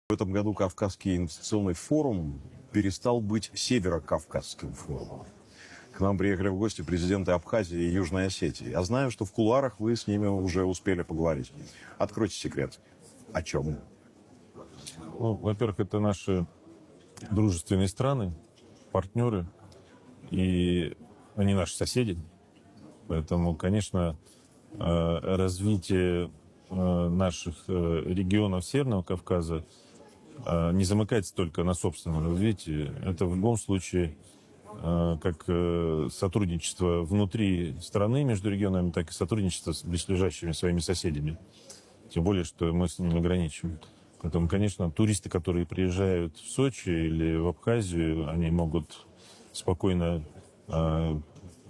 В этом году Кавказский инвестиционный форум перестал быть Северо-Кавказским форумом. К нам приехали в гости президенты Абхазии и Южной Осетии. Я знаю, что в кулуарах вы с ними уже успели поговорить. Откройте секрет. О чем? Ну, во-первых, это наши дружественные страны, партнеры, и они наши соседи. Поэтому, конечно, развитие наших регионов Северного Кавказа не замыкается только на собственном развитии. Это в любом случае как сотрудничество внутри страны между регионами, так и сотрудничество с близлежащими своими соседями. Тем более, что мы с ними ограничим. Поэтому, конечно, туристы, которые приезжают в Сочи или в Абхазию, они могут спокойно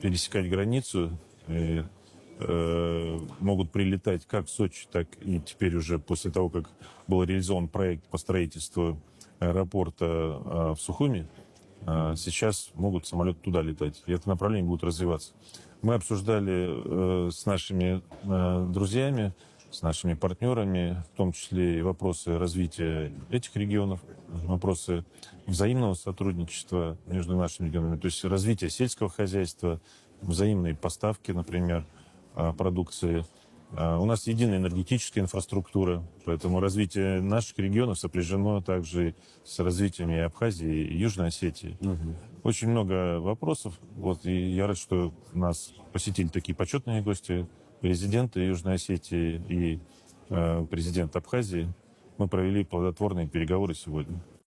пересекать границу и могут прилетать как в Сочи, так и теперь уже после того, как был реализован проект по строительству аэропорта в Сухуми, сейчас могут самолеты туда летать. И это направление будет развиваться. Мы обсуждали с нашими друзьями, с нашими партнерами, в том числе и вопросы развития этих регионов, вопросы взаимного сотрудничества между нашими регионами, то есть развитие сельского хозяйства, взаимные поставки, например, продукции. У нас единая энергетическая инфраструктура, поэтому развитие наших регионов сопряжено также с развитием и Абхазии, и Южной Осетии. Очень много вопросов. Вот, и я рад, что нас посетили такие почетные гости, президенты Южной Осетии и президент Абхазии. Мы провели плодотворные переговоры сегодня.